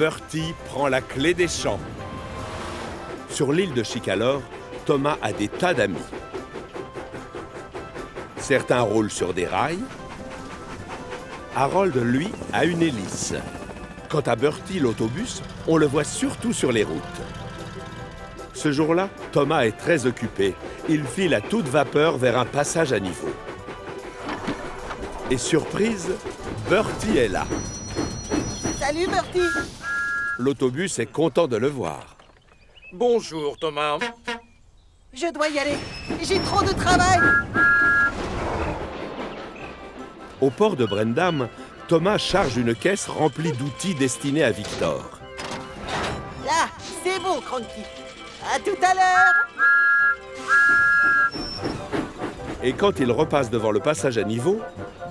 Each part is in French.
Bertie prend la clé des champs. Sur l'île de Chicalor, Thomas a des tas d'amis. Certains roulent sur des rails. Harold, lui, a une hélice. Quant à Bertie, l'autobus, on le voit surtout sur les routes. Ce jour-là, Thomas est très occupé. Il file à toute vapeur vers un passage à niveau. Et surprise, Bertie est là. Salut, Bertie! L'autobus est content de le voir. Bonjour, Thomas. Je dois y aller. J'ai trop de travail. Au port de Brendam, Thomas charge une caisse remplie d'outils destinés à Victor. Là, c'est bon, Cranky. À tout à l'heure. Et quand il repasse devant le passage à niveau,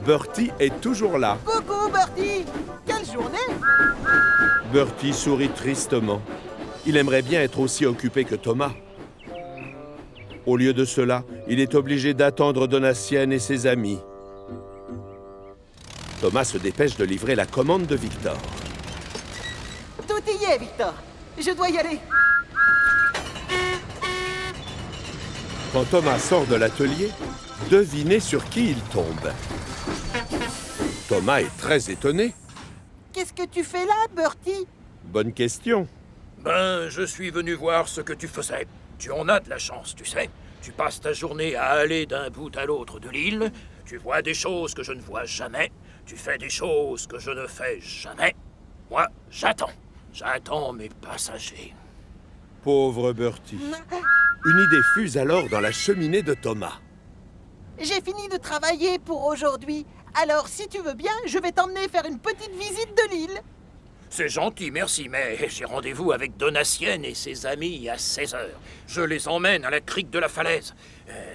Bertie est toujours là. Coucou, Bertie. Quelle journée! Bertie sourit tristement. Il aimerait bien être aussi occupé que Thomas. Au lieu de cela, il est obligé d'attendre Donatienne et ses amis. Thomas se dépêche de livrer la commande de Victor. Tout y est, Victor. Je dois y aller. Quand Thomas sort de l'atelier, devinez sur qui il tombe. Thomas est très étonné. Qu'est-ce que tu fais là, Bertie? Bonne question. Ben, je suis venu voir ce que tu faisais. Tu en as de la chance, tu sais. Tu passes ta journée à aller d'un bout à l'autre de l'île. Tu vois des choses que je ne vois jamais. Tu fais des choses que je ne fais jamais. Moi, j'attends. J'attends mes passagers. Pauvre Bertie. Une idée fuse alors dans la cheminée de Thomas. J'ai fini de travailler pour aujourd'hui. Alors, si tu veux bien, je vais t'emmener faire une petite visite de l'île. C'est gentil, merci, mais j'ai rendez-vous avec Donatienne et ses amis à 16 h. Je les emmène à la crique de la falaise.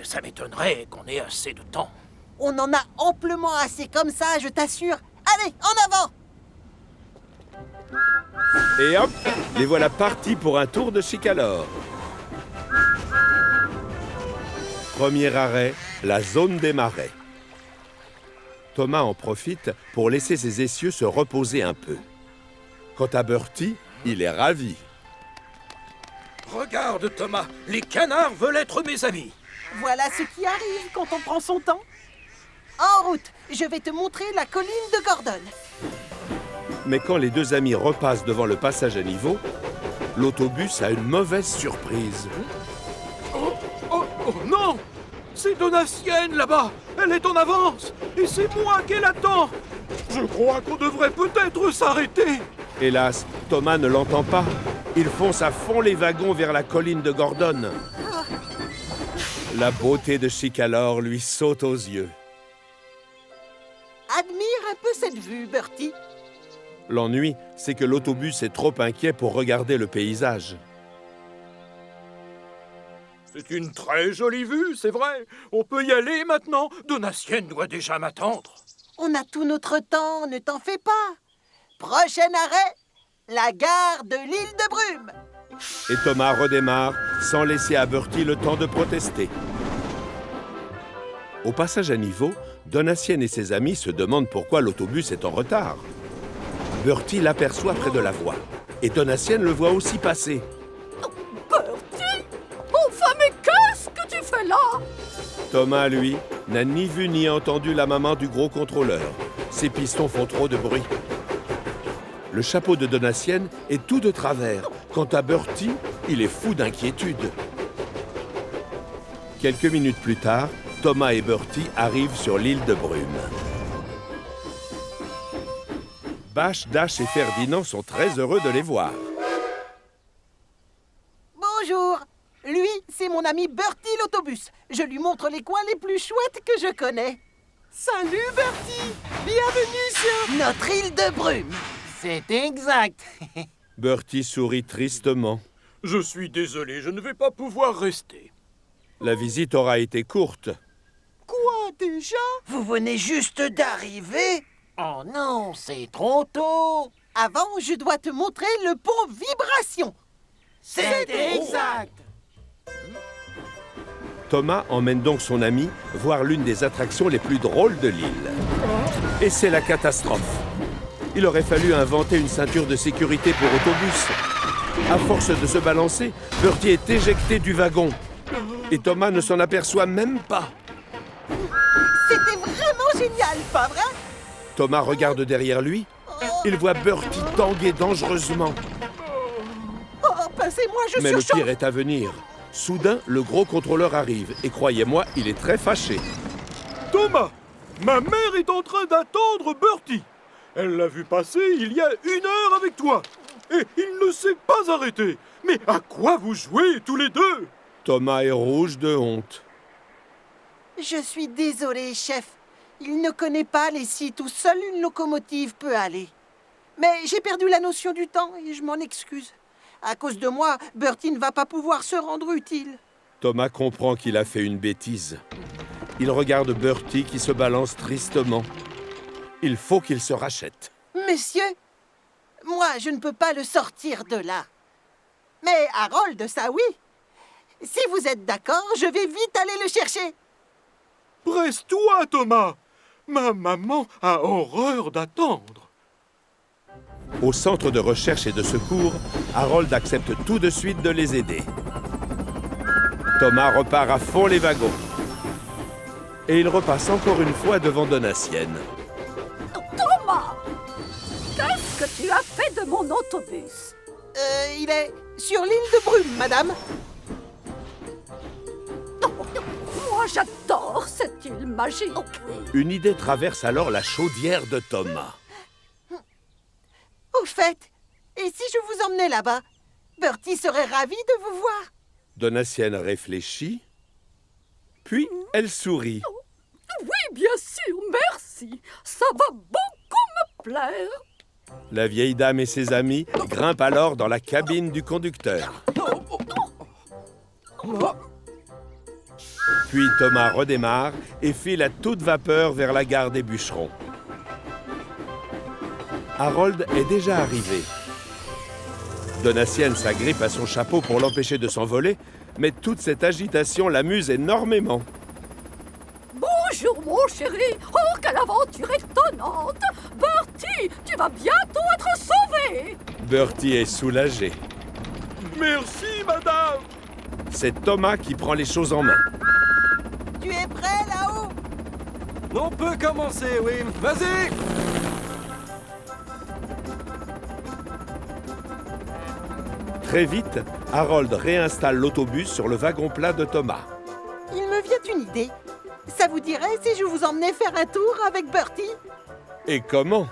Ça m'étonnerait qu'on ait assez de temps. On en a amplement assez comme ça, je t'assure. Allez, en avant! Et hop, les voilà partis pour un tour de Chicalor. Premier arrêt, la zone des marais. Thomas en profite pour laisser ses essieux se reposer un peu. Quant à Bertie, il est ravi. Regarde, Thomas, les canards veulent être mes amis. Voilà ce qui arrive quand on prend son temps. En route, je vais te montrer la colline de Gordon. Mais quand les deux amis repassent devant le passage à niveau, l'autobus a une mauvaise surprise. Oh non! C'est Donatienne là-bas! Elle est en avance! Et c'est moi qu'elle attend! Je crois qu'on devrait peut-être s'arrêter! Hélas, Thomas ne l'entend pas. Il fonce à fond les wagons vers la colline de Gordon. La beauté de Chicalor lui saute aux yeux. Admire un peu cette vue, Bertie. L'ennui, c'est que l'autobus est trop inquiet pour regarder le paysage. C'est une très jolie vue, c'est vrai. On peut y aller maintenant. Donatienne doit déjà m'attendre. On a tout notre temps, ne t'en fais pas. Prochain arrêt, la gare de l'île de Brume. Et Thomas redémarre sans laisser à Bertie le temps de protester. Au passage à niveau, Donatienne et ses amis se demandent pourquoi l'autobus est en retard. Bertie l'aperçoit près de la voie. Et Donatienne le voit aussi passer. Bertie! Enfin, mais qu'est-ce que tu fais là? Thomas, lui, n'a ni vu ni entendu la maman du gros contrôleur. Ses pistons font trop de bruit. Le chapeau de Donatienne est tout de travers. Quant à Bertie, il est fou d'inquiétude. Quelques minutes plus tard, Thomas et Bertie arrivent sur l'île de Brume. Bâche, Dash et Ferdinand sont très heureux de les voir. Bonjour. Lui, c'est mon ami Bertie l'autobus. Je lui montre les coins les plus chouettes que je connais. Salut Bertie! Bienvenue sur Notre île de Brume. C'est exact. Bertie sourit tristement. Je suis désolé, je ne vais pas pouvoir rester. La visite aura été courte. Quoi déjà? Vous venez juste d'arriver? Oh non, c'est trop tôt. Avant, je dois te montrer le pont Vibration. C'est exact. Thomas emmène donc son ami voir l'une des attractions les plus drôles de l'île. Et c'est la catastrophe. Il aurait fallu inventer une ceinture de sécurité pour autobus. À force de se balancer, Bertie est éjecté du wagon. Et Thomas ne s'en aperçoit même pas. C'était vraiment génial, pas vrai? Thomas regarde derrière lui. Il voit Bertie tanguer dangereusement. Oh, passez-moi, je Mais le surchauffe. pire est à venir. Soudain, le gros contrôleur arrive. Et croyez-moi, il est très fâché. Thomas, ma mère est en train d'attendre Bertie. Elle l'a vu passer il y a 1 heure avec toi. Et il ne s'est pas arrêté. Mais à quoi vous jouez tous les deux? Thomas est rouge de honte. Je suis désolé, chef. Il ne connaît pas les sites où seule une locomotive peut aller. Mais j'ai perdu la notion du temps et je m'en excuse. À cause de moi, Bertie ne va pas pouvoir se rendre utile. Thomas comprend qu'il a fait une bêtise. Il regarde Bertie qui se balance tristement. Il faut qu'il se rachète. Monsieur, moi, je ne peux pas le sortir de là. Mais Harold, ça oui. Si vous êtes d'accord, je vais vite aller le chercher. Presse-toi, Thomas. Ma maman a horreur d'attendre. Au centre de recherche et de secours, Harold accepte tout de suite de les aider. Thomas repart à fond les wagons. Et il repasse encore une fois devant Donatienne. Thomas! Qu'est-ce que tu as fait de mon autobus? Il est sur l'île de Brume, madame. Moi, j'adore cette île magique. Une idée traverse alors la chaudière de Thomas. Au fait, et si je vous emmenais là-bas? Bertie serait ravi de vous voir. Donatienne réfléchit, puis elle sourit. Oui, bien sûr, merci. Ça va beaucoup me plaire. La vieille dame et ses amis grimpent alors dans la cabine du conducteur. Puis Thomas redémarre et file à toute vapeur vers la gare des bûcherons. Harold est déjà arrivé. Donatienne s'agrippe à son chapeau pour l'empêcher de s'envoler, mais toute cette agitation l'amuse énormément. Bonjour, mon chéri. Oh, quelle aventure étonnante. Bertie, tu vas bientôt être sauvé. Bertie est soulagé. Merci, madame. C'est Thomas qui prend les choses en main. Tu es prêt là-haut? On peut commencer, oui. Vas-y! Très vite, Harold réinstalle l'autobus sur le wagon plat de Thomas. Il me vient une idée. Ça vous dirait si je vous emmenais faire un tour avec Bertie? Et comment?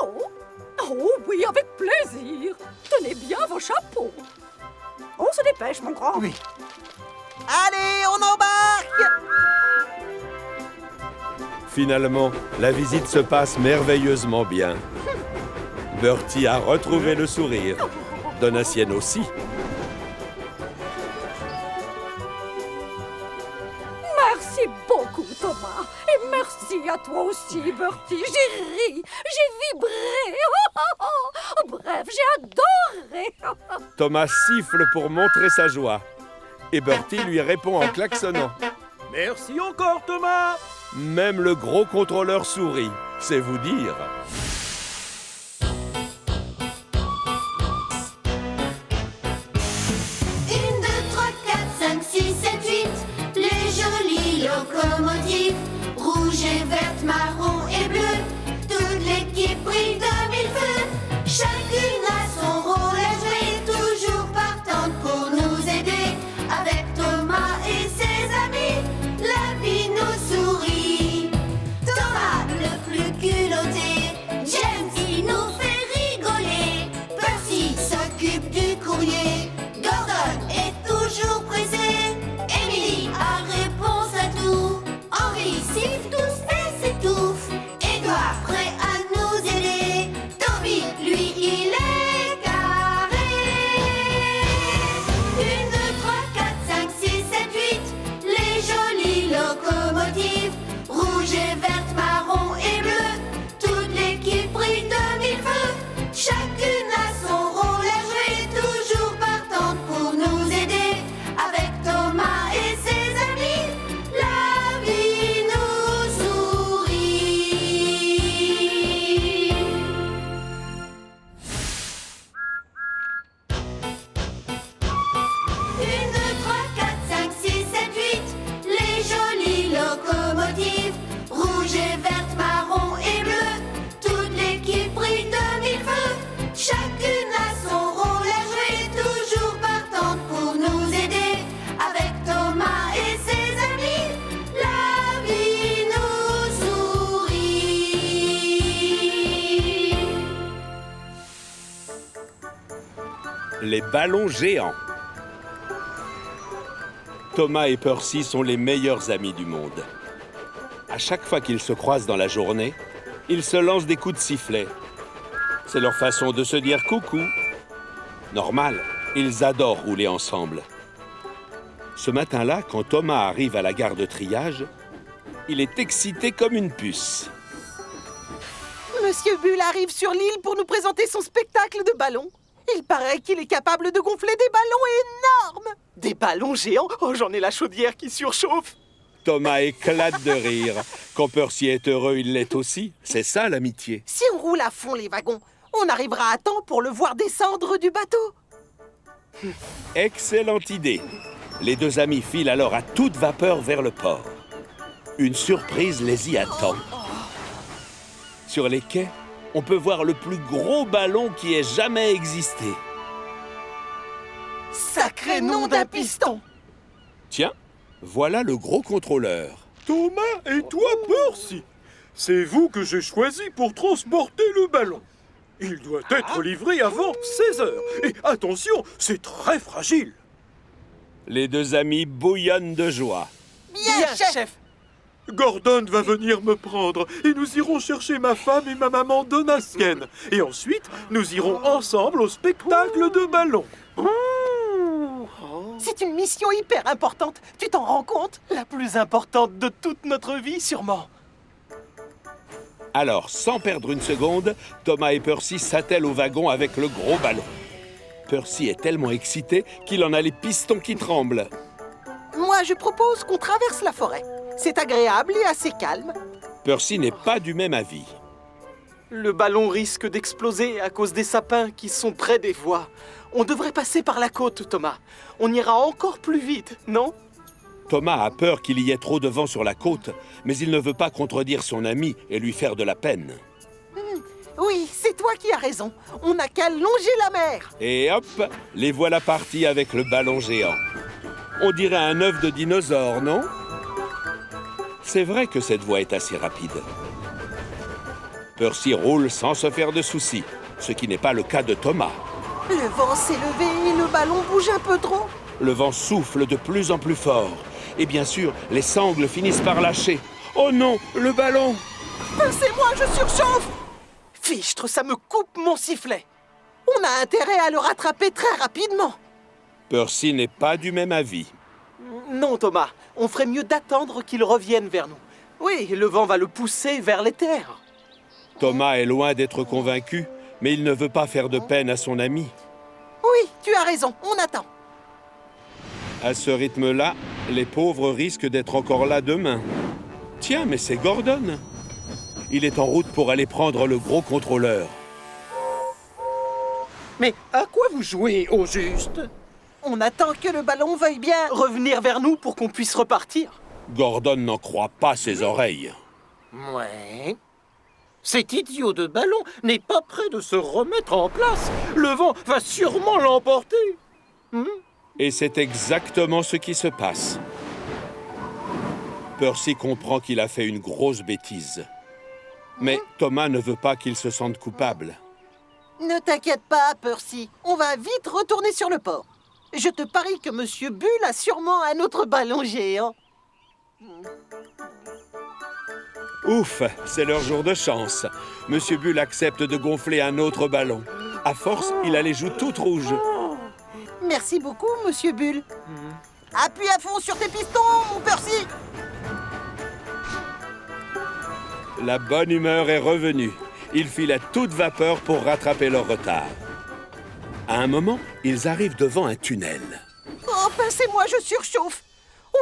Oh oui, avec plaisir. Tenez bien vos chapeaux. On se dépêche, mon grand. Oui. Allez, on embarque! Finalement, la visite se passe merveilleusement bien. Bertie a retrouvé le sourire. Donatienne aussi. Merci beaucoup, Thomas. Et merci à toi aussi, Bertie. J'ai ri, j'ai vibré. Bref, j'ai adoré. Thomas siffle pour montrer sa joie. Et Bertie lui répond en klaxonnant. Merci encore, Thomas. Même le gros contrôleur sourit, c'est vous dire. 1, 2, 3, 4, 5, 6, 7, 8, les jolies locomotives, rouge et verte, marron et bleu, toute l'équipe brille de mille feux, chacune a son rôle à jouer, toujours partante pour nous aider, avec Thomas et ses amis, la vie nous sourit. Thomas le plus culotté, les ballons géants. Thomas et Percy sont les meilleurs amis du monde. À chaque fois qu'ils se croisent dans la journée, ils se lancent des coups de sifflet. C'est leur façon de se dire coucou. Normal, ils adorent rouler ensemble. Ce matin-là, quand Thomas arrive à la gare de triage, il est excité comme une puce. Monsieur Bull arrive sur l'île pour nous présenter son spectacle de ballons. Il paraît qu'il est capable de gonfler des ballons énormes. Des ballons géants? Oh, j'en ai la chaudière qui surchauffe. Thomas éclate de rire. Quand Percy est heureux, il l'est aussi. C'est ça l'amitié. Si on roule à fond les wagons, on arrivera à temps pour le voir descendre du bateau. Excellente idée. Les deux amis filent alors à toute vapeur vers le port. Une surprise les y attend. Sur les quais, on peut voir le plus gros ballon qui ait jamais existé. Sacré nom d'un piston! Tiens, voilà le gros contrôleur. Thomas et toi, Percy. C'est vous que j'ai choisi pour transporter le ballon. Il doit être livré avant 16 heures. Et attention, c'est très fragile. Les deux amis bouillonnent de joie. Bien, chef! Gordon va venir me prendre et nous irons chercher ma femme et ma maman Donatienne. Et ensuite, nous irons ensemble au spectacle de ballons. C'est une mission hyper importante, tu t'en rends compte? La plus importante de toute notre vie, sûrement. Alors, sans perdre une seconde, Thomas et Percy s'attellent au wagon avec le gros ballon. Percy est tellement excité qu'il en a les pistons qui tremblent. Moi, je propose qu'on traverse la forêt. C'est agréable et assez calme. Percy n'est pas du même avis. Le ballon risque d'exploser à cause des sapins qui sont près des voies. On devrait passer par la côte, Thomas. On ira encore plus vite, non? Thomas a peur qu'il y ait trop de vent sur la côte, mais il ne veut pas contredire son ami et lui faire de la peine. Oui, c'est toi qui as raison. On n'a qu'à longer la mer. Et hop, les voilà partis avec le ballon géant. On dirait un œuf de dinosaure, non? C'est vrai que cette voie est assez rapide. Percy roule sans se faire de soucis, ce qui n'est pas le cas de Thomas. Le vent s'est levé et le ballon bouge un peu trop. Le vent souffle de plus en plus fort. Et bien sûr, les sangles finissent par lâcher. Oh non, le ballon! Pincez-moi, je surchauffe! Fichtre, ça me coupe mon sifflet. On a intérêt à le rattraper très rapidement. Percy n'est pas du même avis. Non, Thomas, on ferait mieux d'attendre qu'il revienne vers nous. Oui, le vent va le pousser vers les terres. Thomas est loin d'être convaincu, mais il ne veut pas faire de peine à son ami. Oui, tu as raison, on attend. À ce rythme-là, les pauvres risquent d'être encore là demain. Tiens, mais c'est Gordon. Il est en route pour aller prendre le gros contrôleur. Mais à quoi vous jouez au juste? On attend que le ballon veuille bien Revenir vers nous pour qu'on puisse repartir. Gordon n'en croit pas ses oreilles. Ouais. Cet idiot de ballon n'est pas prêt de se remettre en place. Le vent va sûrement l'emporter. Et c'est exactement ce qui se passe. Percy comprend qu'il a fait une grosse bêtise. Mais Thomas ne veut pas qu'il se sente coupable. Ne t'inquiète pas, Percy. On va vite retourner sur le port. Je te parie que Monsieur Bull a sûrement un autre ballon géant. Ouf, c'est leur jour de chance. Monsieur Bull accepte de gonfler un autre ballon. À force, il a les joues toutes rouges. Merci beaucoup, Monsieur Bull. Appuie à fond sur tes pistons, mon Percy. La bonne humeur est revenue. Ils filent à toute vapeur pour rattraper leur retard. À un moment, ils arrivent devant un tunnel. Oh, pincez-moi, je surchauffe.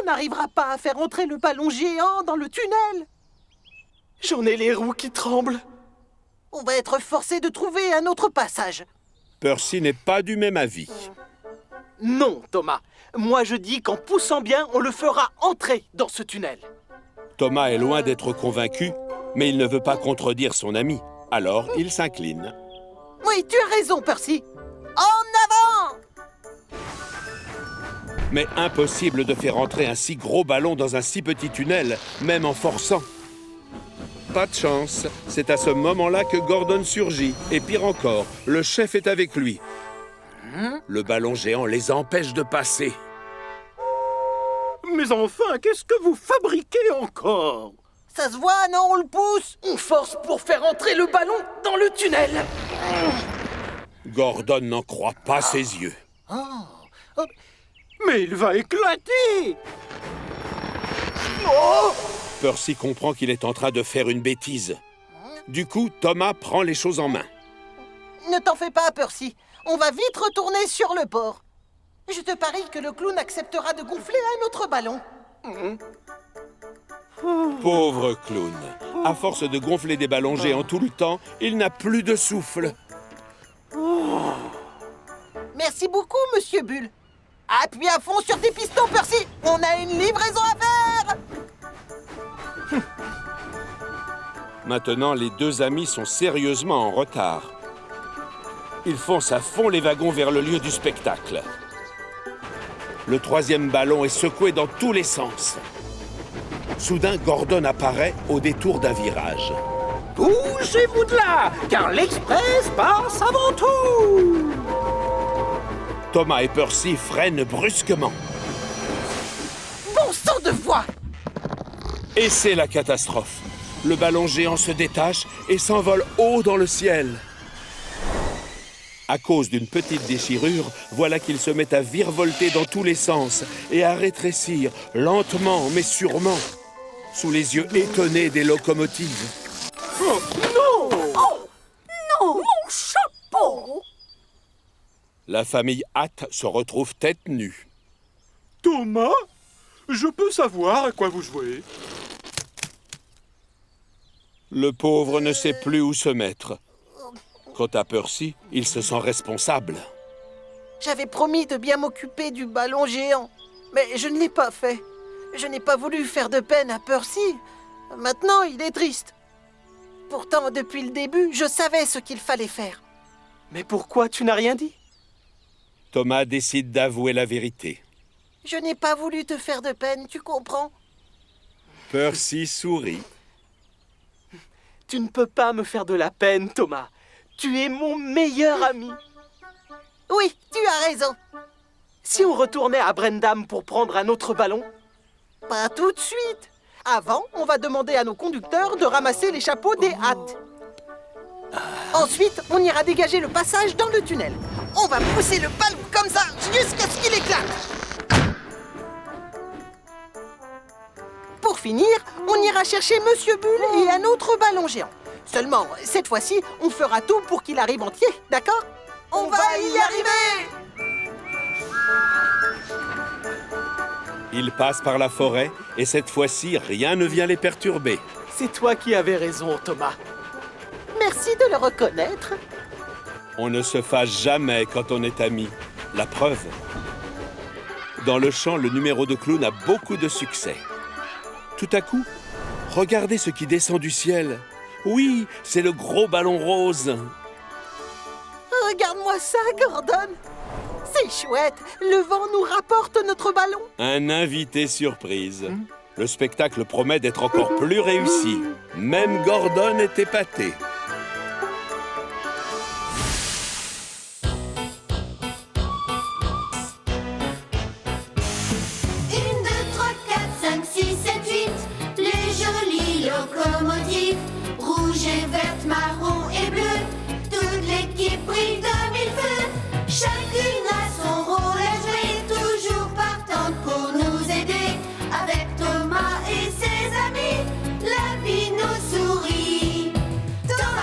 On n'arrivera pas à faire entrer le ballon géant dans le tunnel. J'en ai les roues qui tremblent. On va être forcé de trouver un autre passage. Percy n'est pas du même avis. Non, Thomas. Moi, je dis qu'en poussant bien, on le fera entrer dans ce tunnel. Thomas est loin d'être convaincu, mais il ne veut pas contredire son ami. Alors, il s'incline. Oui, tu as raison, Percy. En avant! Mais impossible de faire entrer un si gros ballon dans un si petit tunnel, même en forçant. Pas de chance. C'est à ce moment-là que Gordon surgit. Et pire encore, le chef est avec lui. Le ballon géant les empêche de passer. Mais enfin, qu'est-ce que vous fabriquez encore? Ça se voit, non, on le pousse? On force pour faire entrer le ballon dans le tunnel. Gordon n'en croit pas ses yeux. Mais il va éclater! Percy comprend qu'il est en train de faire une bêtise. Du coup, Thomas prend les choses en main. Ne t'en fais pas, Percy. On va vite retourner sur le port. Je te parie que le clown acceptera de gonfler un autre ballon. Pauvre clown. À force de gonfler des ballons géants tout le temps, il n'a plus de souffle. Merci beaucoup, Monsieur Bull. Appuie à fond sur tes pistons, Percy. On a une livraison à faire. Maintenant, les deux amis sont sérieusement en retard. Ils foncent à fond les wagons vers le lieu du spectacle. Le troisième ballon est secoué dans tous les sens. Soudain, Gordon apparaît au détour d'un virage. Bougez-vous de là, car l'express passe avant tout. Thomas et Percy freinent brusquement. Bon sang de voix. Et c'est la catastrophe. Le ballon géant se détache et s'envole haut dans le ciel. À cause d'une petite déchirure, voilà qu'il se met à virevolter dans tous les sens et à rétrécir, lentement mais sûrement, sous les yeux étonnés des locomotives. Non, mon chapeau! La famille Hatt se retrouve tête nue. Thomas, je peux savoir à quoi vous jouez? Le pauvre ne sait plus où se mettre. Quant à Percy, il se sent responsable. J'avais promis de bien m'occuper du ballon géant, mais je ne l'ai pas fait. Je n'ai pas voulu faire de peine à Percy. Maintenant, il est triste. Pourtant, depuis le début, je savais ce qu'il fallait faire. Mais pourquoi tu n'as rien dit? Thomas décide d'avouer la vérité. Je n'ai pas voulu te faire de peine, tu comprends? Percy sourit. Tu ne peux pas me faire de la peine, Thomas. Tu es mon meilleur ami. Oui, tu as raison. Si on retournait à Brendam pour prendre un autre ballon? Pas tout de suite. Avant, on va demander à nos conducteurs de ramasser les chapeaux des hâtes. Ensuite, on ira dégager le passage dans le tunnel. On va pousser le ballon comme ça jusqu'à ce qu'il éclate. Pour finir, on ira chercher Monsieur Bull et un autre ballon géant. Seulement, cette fois-ci, on fera tout pour qu'il arrive entier, d'accord? On va y arriver! Ils passent par la forêt et cette fois-ci, rien ne vient les perturber. C'est toi qui avais raison, Thomas. Merci de le reconnaître. On ne se fâche jamais quand on est amis. La preuve. Dans le champ, le numéro de clown a beaucoup de succès. Tout à coup, regardez ce qui descend du ciel. Oui, c'est le gros ballon rose. Regarde-moi ça, Gordon. C'est chouette. Le vent nous rapporte notre ballon. Un invité surprise. Le spectacle promet d'être encore plus réussi. Même Gordon est épaté. 1, 2, 3, 4, 5, 6, 7, 8. Les jolies locomotives, rouge et verte, marron et bleu. Toute l'équipe brille de mille feux. Chacune a son rôle à jouer, toujours partante pour nous aider. Avec Thomas et ses amis, la vie nous sourit. Thomas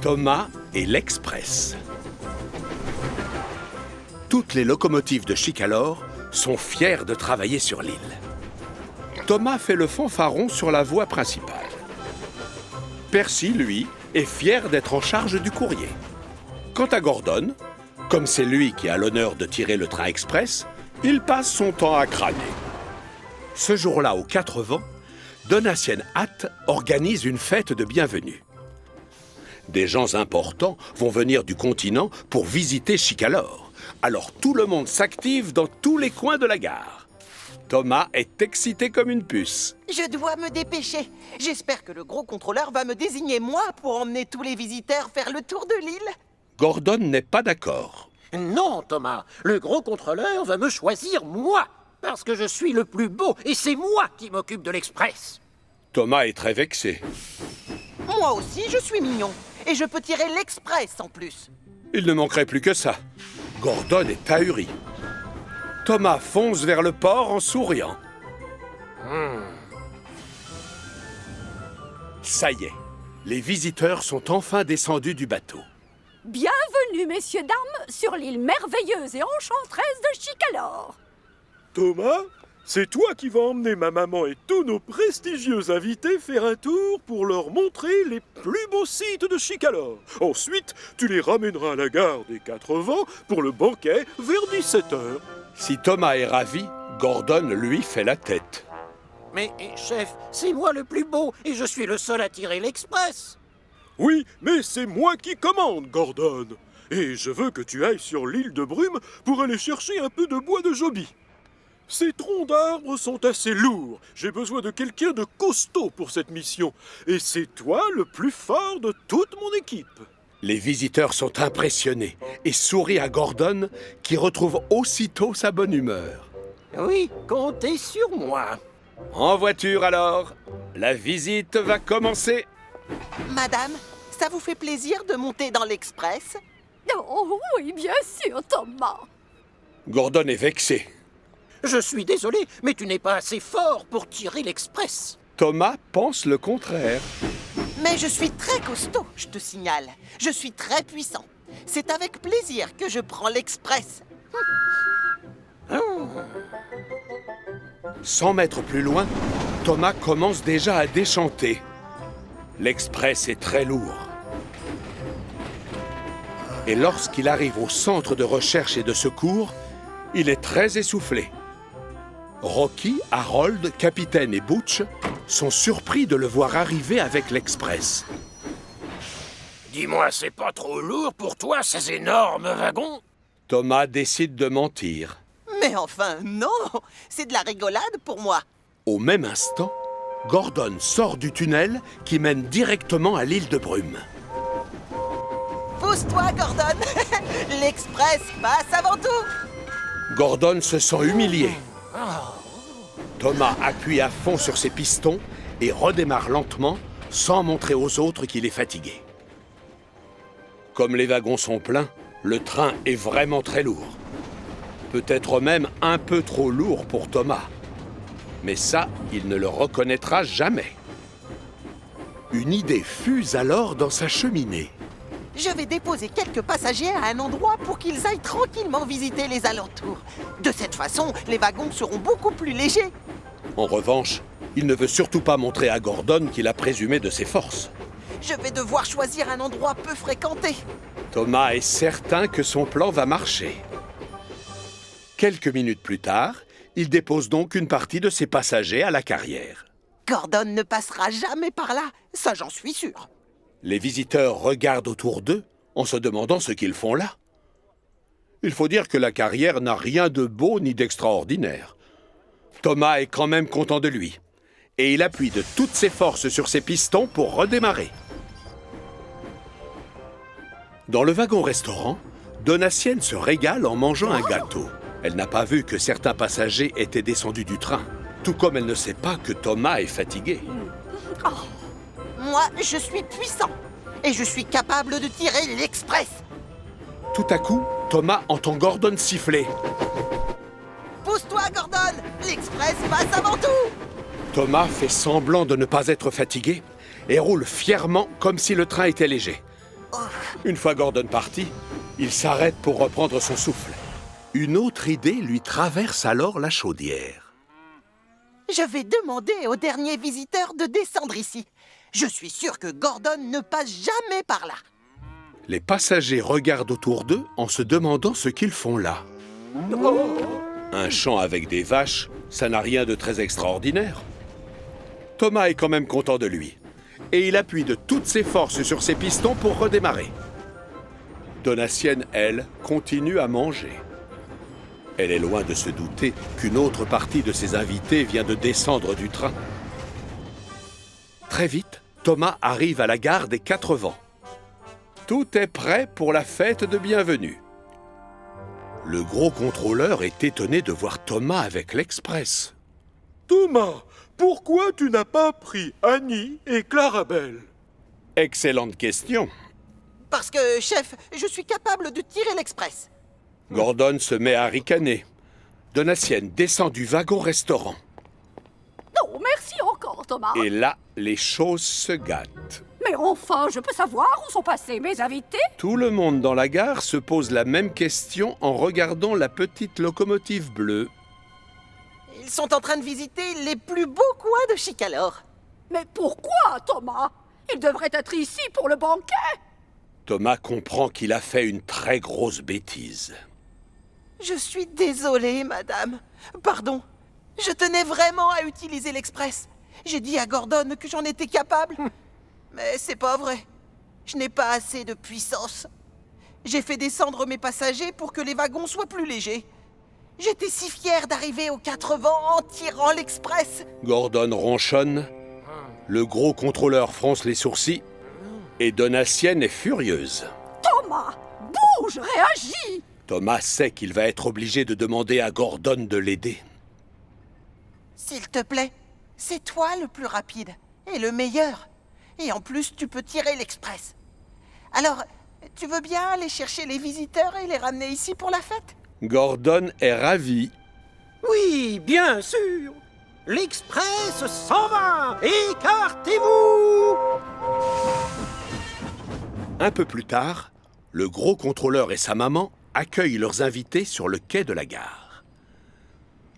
Thomas et l'Express. Toutes les locomotives de Chicalor sont fières de travailler sur l'île. Thomas fait le fanfaron sur la voie principale. Percy, lui, est fier d'être en charge du courrier. Quant à Gordon, comme c'est lui qui a l'honneur de tirer le train express, il passe son temps à crâner. Ce jour-là, aux 4 vents, Donatienne Hat organise une fête de bienvenue. Des gens importants vont venir du continent pour visiter Chicalor. Alors tout le monde s'active dans tous les coins de la gare. Thomas est excité comme une puce. Je dois me dépêcher. J'espère que le gros contrôleur va me désigner moi pour emmener tous les visiteurs faire le tour de l'île. Gordon n'est pas d'accord. Non, Thomas, le gros contrôleur va me choisir moi, parce que je suis le plus beau et c'est moi qui m'occupe de l'Express. Thomas est très vexé. Moi aussi, je suis mignon. Et je peux tirer l'Express en plus. Il ne manquerait plus que ça. Gordon est ahuri. Thomas fonce vers le port en souriant. Ça y est, les visiteurs sont enfin descendus du bateau. Bienvenue, messieurs, dames, sur l'île merveilleuse et enchanteresse de Chicalor. Thomas, c'est toi qui vas emmener ma maman et tous nos prestigieux invités faire un tour pour leur montrer les plus beaux sites de Chicalor. Ensuite, tu les ramèneras à la gare des 4 vents pour le banquet vers 17h. Si Thomas est ravi, Gordon, lui, fait la tête. Mais, chef, c'est moi le plus beau et je suis le seul à tirer l'Express. Oui, mais c'est moi qui commande, Gordon. Et je veux que tu ailles sur l'île de Brume pour aller chercher un peu de bois de Joby. Ces troncs d'arbres sont assez lourds. J'ai besoin de quelqu'un de costaud pour cette mission. Et c'est toi le plus fort de toute mon équipe. Les visiteurs sont impressionnés et sourient à Gordon, qui retrouve aussitôt sa bonne humeur. Oui, comptez sur moi. En voiture alors, la visite va commencer. Madame, ça vous fait plaisir de monter dans l'Express? Oh oui, bien sûr, Thomas. Gordon est vexé. Je suis désolé, mais tu n'es pas assez fort pour tirer l'Express. Thomas pense le contraire. Mais je suis très costaud, je te signale. Je suis très puissant. C'est avec plaisir que je prends l'Express. 100 mètres plus loin, Thomas commence déjà à déchanter. L'Express est très lourd. Et lorsqu'il arrive au centre de recherche et de secours, il est très essoufflé. Rocky, Harold, Capitaine et Butch sont surpris de le voir arriver avec l'Express. Dis-moi, c'est pas trop lourd pour toi, ces énormes wagons? Thomas décide de mentir. Mais enfin, non! C'est de la rigolade pour moi. Au même instant, Gordon sort du tunnel qui mène directement à l'île de Brume. Pousse-toi, Gordon! L'Express passe avant tout! Gordon se sent humilié. Thomas appuie à fond sur ses pistons et redémarre lentement, sans montrer aux autres qu'il est fatigué. Comme les wagons sont pleins, le train est vraiment très lourd. Peut-être même un peu trop lourd pour Thomas. Mais ça, il ne le reconnaîtra jamais. Une idée fuse alors dans sa cheminée. Je vais déposer quelques passagers à un endroit pour qu'ils aillent tranquillement visiter les alentours. De cette façon, les wagons seront beaucoup plus légers. En revanche, il ne veut surtout pas montrer à Gordon qu'il a présumé de ses forces. Je vais devoir choisir un endroit peu fréquenté. Thomas est certain que son plan va marcher. Quelques minutes plus tard, il dépose donc une partie de ses passagers à la carrière. Gordon ne passera jamais par là, ça j'en suis sûr. Les visiteurs regardent autour d'eux en se demandant ce qu'ils font là. Il faut dire que la carrière n'a rien de beau ni d'extraordinaire. Thomas est quand même content de lui, et il appuie de toutes ses forces sur ses pistons pour redémarrer. Dans le wagon-restaurant, Donatienne se régale en mangeant un gâteau. Elle n'a pas vu que certains passagers étaient descendus du train, tout comme elle ne sait pas que Thomas est fatigué. Moi, je suis puissant, et je suis capable de tirer l'Express. Tout à coup, Thomas entend Gordon siffler. Pousse-toi, Gordon! L'Express passe avant tout! Thomas fait semblant de ne pas être fatigué et roule fièrement comme si le train était léger. Une fois Gordon parti, il s'arrête pour reprendre son souffle. Une autre idée lui traverse alors la chaudière. Je vais demander au dernier visiteur de descendre ici. Je suis sûr que Gordon ne passe jamais par là. Les passagers regardent autour d'eux en se demandant ce qu'ils font là. Un champ avec des vaches, ça n'a rien de très extraordinaire. Thomas est quand même content de lui. Et il appuie de toutes ses forces sur ses pistons pour redémarrer. Donatienne, elle, continue à manger. Elle est loin de se douter qu'une autre partie de ses invités vient de descendre du train. Très vite, Thomas arrive à la gare des Quatre Vents. Tout est prêt pour la fête de bienvenue. Le gros contrôleur est étonné de voir Thomas avec l'Express. Thomas, pourquoi tu n'as pas pris Annie et Clarabelle? Excellente question. Parce que, chef, je suis capable de tirer l'Express. Gordon se met à ricaner. Donatienne descend du wagon-restaurant. Non, merci encore, Thomas. Et là, les choses se gâtent. Mais enfin, je peux savoir où sont passés mes invités? Tout le monde dans la gare se pose la même question en regardant la petite locomotive bleue. Ils sont en train de visiter les plus beaux coins de Chicalor. Mais pourquoi, Thomas? Ils devraient être ici pour le banquet. Thomas comprend qu'il a fait une très grosse bêtise. Je suis désolée, madame. Pardon. Je tenais vraiment à utiliser l'Express. J'ai dit à Gordon que j'en étais capable. Mais c'est pas vrai. Je n'ai pas assez de puissance. J'ai fait descendre mes passagers pour que les wagons soient plus légers. J'étais si fière d'arriver aux Quatre Vents en tirant l'Express. Gordon ronchonne. Le gros contrôleur fronce les sourcils. Et Donatienne est furieuse. Thomas, bouge, réagis! Thomas sait qu'il va être obligé de demander à Gordon de l'aider. S'il te plaît, c'est toi le plus rapide et le meilleur. Et en plus, tu peux tirer l'Express. Alors, tu veux bien aller chercher les visiteurs et les ramener ici pour la fête? Gordon est ravi. Oui, bien sûr. L'Express s'en va. Écartez-vous. Un peu plus tard, le gros contrôleur et sa maman accueillent leurs invités sur le quai de la gare.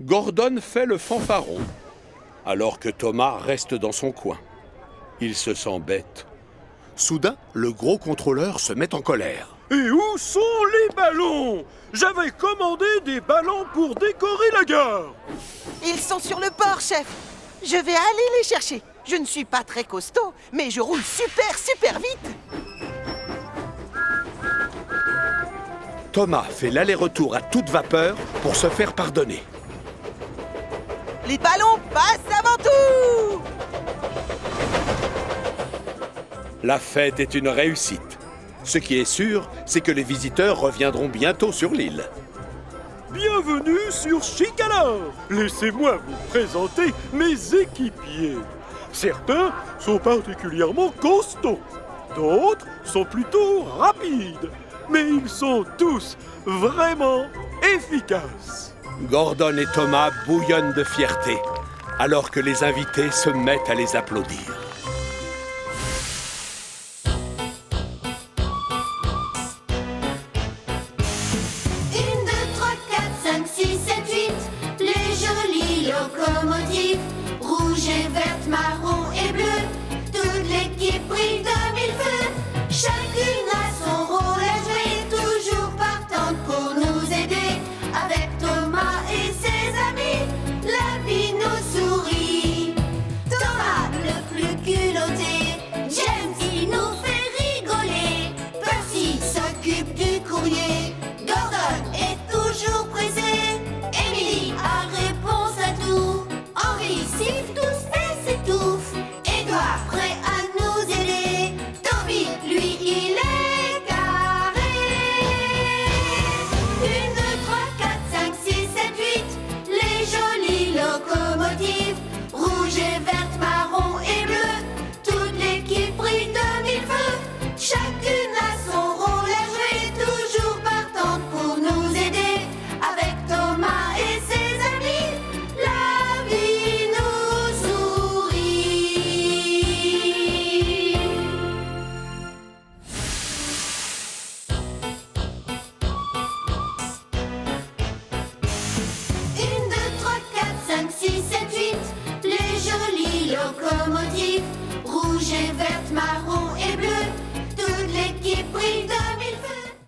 Gordon fait le fanfaron, alors que Thomas reste dans son coin. Il se sent bête. Soudain, le gros contrôleur se met en colère. Et où sont les ballons? J'avais commandé des ballons pour décorer la gare. Ils sont sur le port, chef. Je vais aller les chercher. Je ne suis pas très costaud, mais je roule super vite. Thomas fait l'aller-retour à toute vapeur pour se faire pardonner. Les ballons passent avant tout! La fête est une réussite. Ce qui est sûr, c'est que les visiteurs reviendront bientôt sur l'île. Bienvenue sur Chicalor. Laissez-moi vous présenter mes équipiers. Certains sont particulièrement costauds, d'autres sont plutôt rapides, mais ils sont tous vraiment efficaces. Gordon et Thomas bouillonnent de fierté, alors que les invités se mettent à les applaudir. 5, 6, 7, 8, les jolies locomotives, rouge et vert.